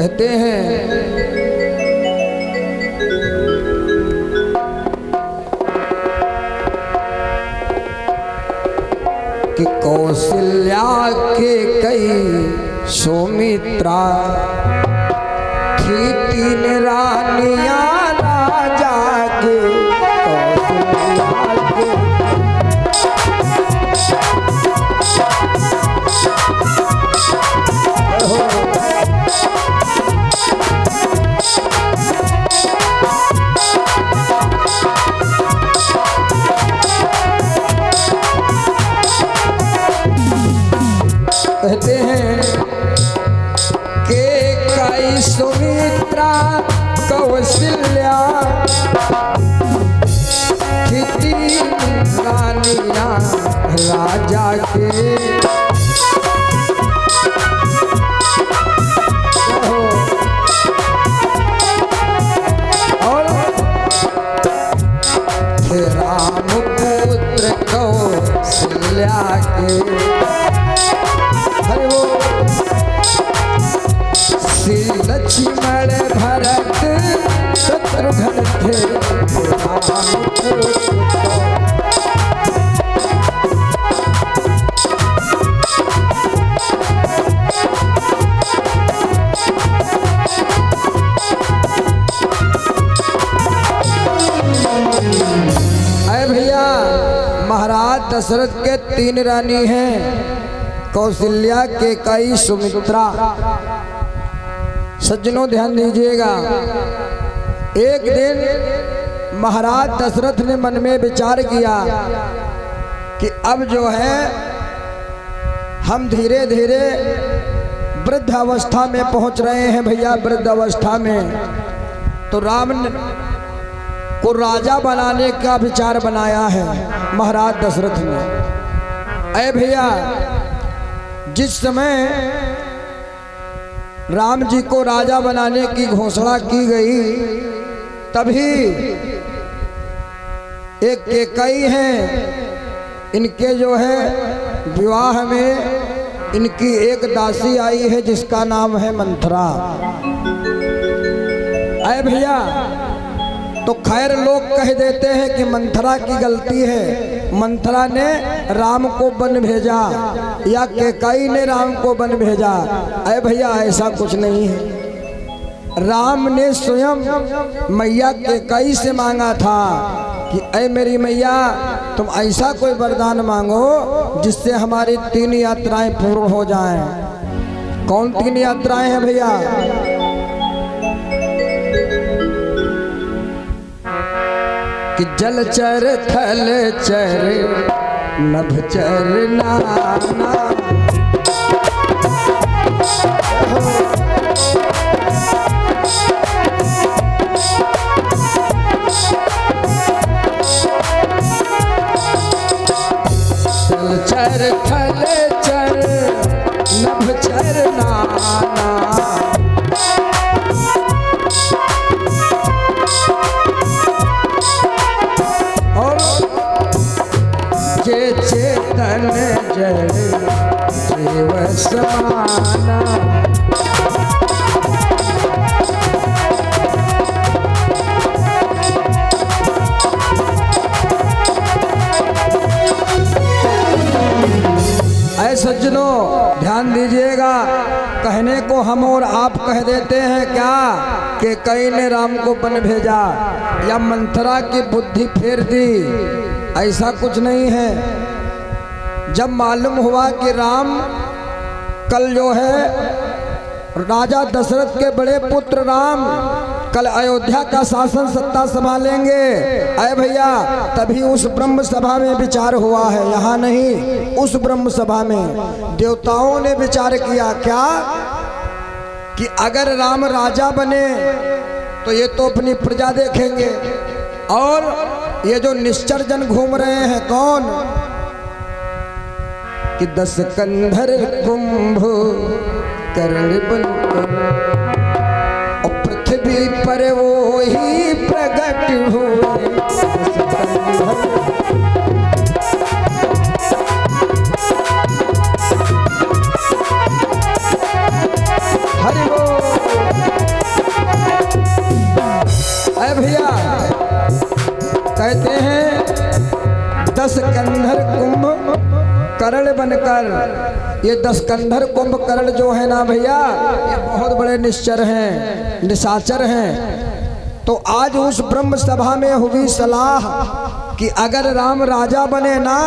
कहते हैं कि कौशल्या के कई सुमित्रा थी तीन रानियां राजा के। कहते हैं के कई सुमित्रा कौशल्या तीन रानियां राजा के। और राम पुत्र कौशल्या के। श्री लक्ष्मण भरत शत्रुघ्न थे अरे भैया, महाराज दशरथ के तीन रानी हैं, कौशल्या के कई सुमित्रा। सज्जनों ध्यान दीजिएगा, एक दिन महाराज दशरथ ने मन में विचार किया कि अब जो है हम धीरे धीरे वृद्ध अवस्था में पहुंच रहे हैं भैया। वृद्ध अवस्था में तो राम को राजा बनाने का विचार बनाया है महाराज दशरथ ने। अरे भैया, जिस समय राम जी को राजा बनाने की घोषणा की गई, तभी एक केकई हैं, इनके जो है विवाह में इनकी एक दासी आई है जिसका नाम है मंथरा। अरे भैया, तो खैर लोग कह देते हैं कि मंथरा की गलती है, मंथरा ने राम को वन भेजा या केकई ने राम को वन भेजा। अरे भैया, ऐसा कुछ नहीं है। राम ने स्वयं मैया केकई से मांगा था कि अरे मेरी मैया, तुम ऐसा कोई वरदान मांगो जिससे हमारी 3 यात्राएं पूर्ण हो जाएं। कौन 3 यात्राएं हैं भैया? कि जलचर थलचर नभचर नाना। जलचर थलचर नभचर नाना। चेतन जय जीव समाना। ऐ सज्जनों ध्यान दीजिएगा, कहने को हम और आप कह देते हैं क्या कि कई ने राम को वन भेजा या मंथरा की बुद्धि फेर दी, ऐसा कुछ नहीं है। जब मालूम हुआ कि राम कल जो है राजा दशरथ के बड़े पुत्र राम कल अयोध्या का शासन सत्ता संभालेंगे, अरे भैया, तभी उस ब्रह्म सभा में विचार हुआ है, यहाँ नहीं, उस ब्रह्म सभा में देवताओं ने विचार किया क्या कि अगर राम राजा बने तो ये तो अपनी प्रजा देखेंगे, और ये जो निश्चर जन घूम रहे हैं कौन कि 10 कंधर कुंभ कर्ण बनकर और पृथ्वी पर वो ही प्रकट हुए। 10 कंधर हरि बोल। कर्ण बनकर ये 10 कंधर कुंभकर्ण जो है ना भैया, ये बहुत बड़े निश्चर हैं, निशाचर हैं। तो आज उस ब्रह्म सभा में हुई सलाह कि अगर राम राजा बने ना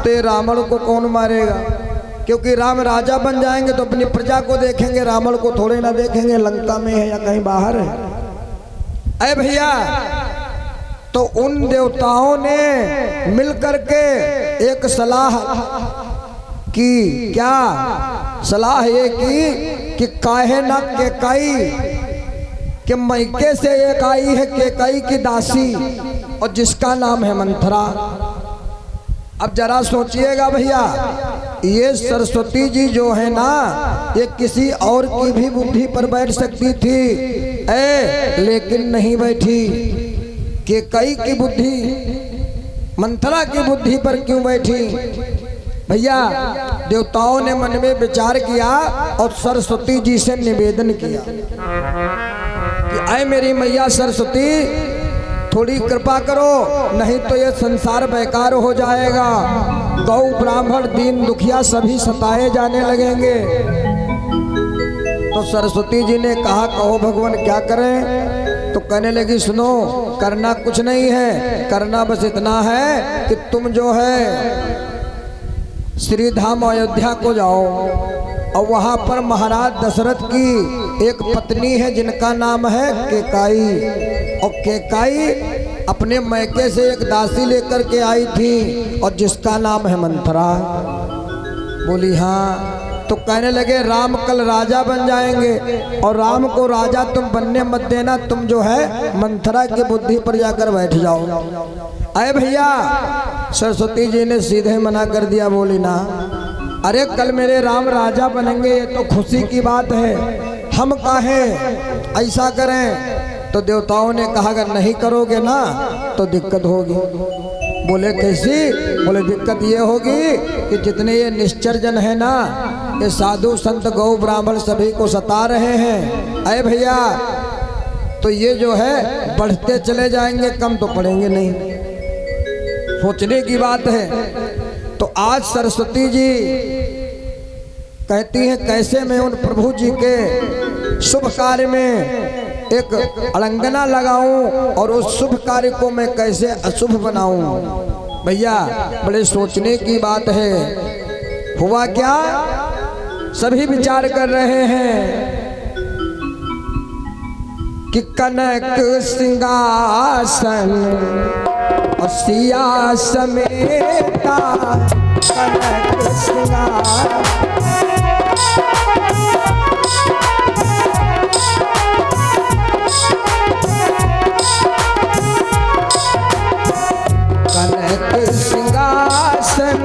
तो ये रावण को कौन मारेगा, क्योंकि राम राजा बन जाएंगे तो अपनी प्रजा को देखेंगे, रावण को थोड़े ना देखेंगे, लंका में है या कहीं बाहर है। अरे भैया, तो उन देवताओं ने मिलकर के एक सलाह की। क्या सलाह ये की कि काहे न केकाई, कि मैके से एक आई है केकाई की दासी और जिसका नाम है मंथरा। अब जरा सोचिएगा भैया, ये सरस्वती जी जो है ना, ये किसी और की भी बुद्धि पर बैठ सकती थी, लेकिन नहीं बैठी। केकई की बुद्धि मंथरा की बुद्धि पर क्यों बैठी? भैया, देवताओं ने मन में विचार किया और सरस्वती जी से निवेदन किया कि ऐ मेरी मैया सरस्वती, थोड़ी कृपा करो, नहीं तो ये संसार बेकार हो जाएगा, गौ ब्राह्मण दीन दुखिया सभी सताए जाने लगेंगे। तो सरस्वती जी ने कहा, कहो भगवान क्या करें? तो कहने लगी, सुनो, करना कुछ नहीं है, करना बस इतना है कि तुम जो है श्री धाम अयोध्या को जाओ और वहां पर महाराज दशरथ की एक पत्नी है जिनका नाम है केकाई, और केकाई अपने मैके से एक दासी लेकर के आई थी और जिसका नाम है मंथरा। बोली हाँ। तो कहने लगे, राम कल राजा बन जाएंगे और राम को राजा तुम बनने मत देना, तुम जो है मंथरा की बुद्धि पर जाकर बैठ जाओ। अरे भैया, सरस्वती जी ने सीधे मना कर दिया। बोली ना, अरे कल मेरे राम राजा बनेंगे, ये तो खुशी की बात है, हम काहे ऐसा करें? तो देवताओं ने कहा, अगर नहीं करोगे ना तो दिक्कत होगी। बोले कैसी? बोले दिक्कत ये होगी कि जितने ये निश्चर जन है ना, ये साधु संत गौ ब्राह्मण सभी को सता रहे हैं। अरे भैया, तो ये जो है बढ़ते चले जाएंगे, कम तो पड़ेंगे नहीं। सोचने की बात है। तो आज सरस्वती जी कहती हैं, कैसे मैं उन प्रभु जी के शुभ कार्य में एक अड़ंगना लगाऊं और उस शुभ कार्य को मैं कैसे अशुभ बनाऊं? भैया, बड़े सोचने की बात है। हुआ क्या? सभी विचार कर रहे हैं कि कनक सिंहासन और सिया समेता, कनक सिंहासन सिंहासन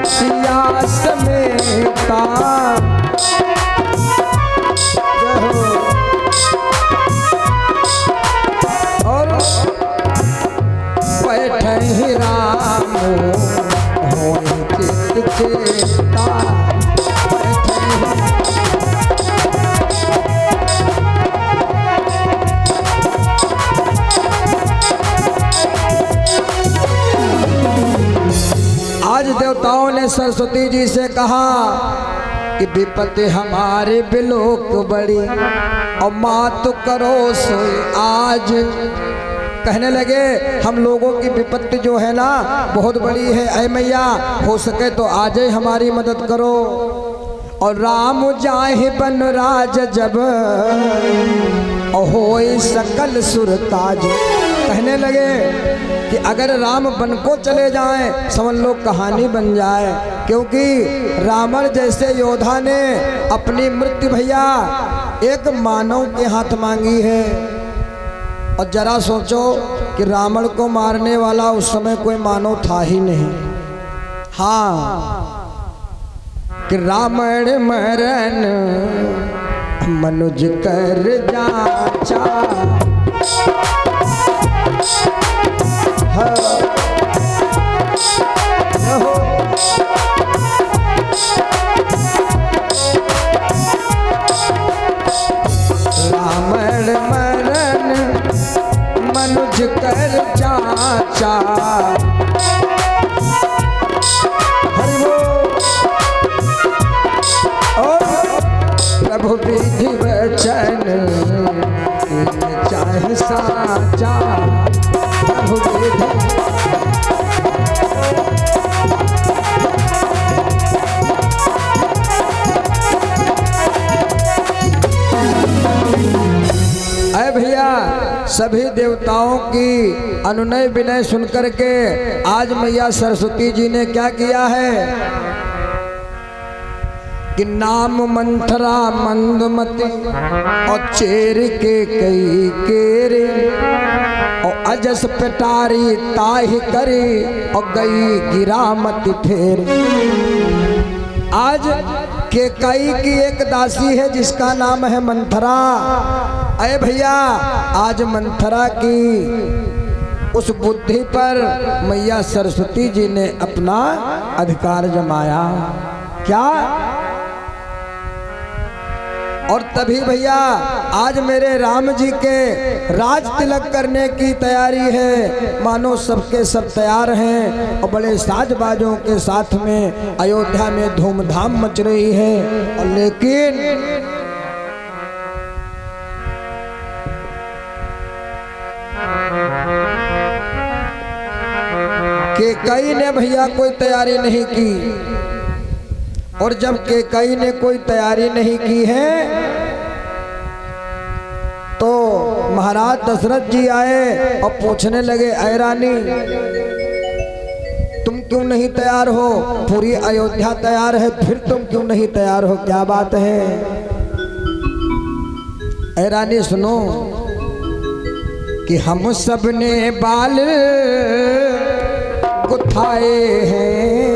सिया समेता, और बैठे ही राम हो चित चेता। आज देवताओं ने सरस्वती जी से कहा कि विपत्ति हमारे बिलोक बड़ी और मात करो सोई आज। कहने लगे, हम लोगों की विपत्ति जो है ना बहुत बड़ी है, ऐ मैया हो सके तो आज ही हमारी मदद करो। और राम जाहि बन राज जब होई सकल सुरताज। कहने लगे कि अगर राम बन को चले जाएं, समझ लो कहानी बन जाए, क्योंकि रावण जैसे योद्धा ने अपनी मृत्यु भैया एक मानव के हाथ मांगी है। और जरा सोचो कि रावण को मारने वाला उस समय कोई मानव था ही नहीं। हाँ, कि रावण मरण मनुज कर जाचा, रावण मरण मनुज कर जाचा। हरि बोल। प्रभु विधि वचन चाहे साचा प्रभु विधि। अरे भैया सभी देवताओं की अनुनय विनय सुनकर के आज मैया सरस्वती जी ने क्या किया है कि नाम मंथरा मंदमती और चेर के कई केरे और अजस पेटारी ताहि करे और गई गिरामत फेर। आज के कई की एक दासी है जिसका नाम है मंथरा। अरे भैया आज मंथरा की उस बुद्धि पर मैया सरस्वती जी ने अपना अधिकार जमाया। क्या? और तभी भैया आज मेरे राम जी के राज तिलक करने की तैयारी है। मानो सबके सब तैयार हैं और बड़े साजबाजों के साथ में अयोध्या में धूमधाम मच रही है। और लेकिन केकई ने भैया कोई तैयारी नहीं की। और जब केकई ने कोई तैयारी नहीं की है तो महाराज दशरथ जी आए और पूछने लगे, ऐ रानी तुम क्यों नहीं तैयार हो? पूरी अयोध्या तैयार है, फिर तुम क्यों नहीं तैयार हो? क्या बात है? ऐ रानी सुनो कि हम सब ने बाल गुथाए हैं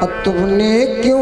और तुमने क्यों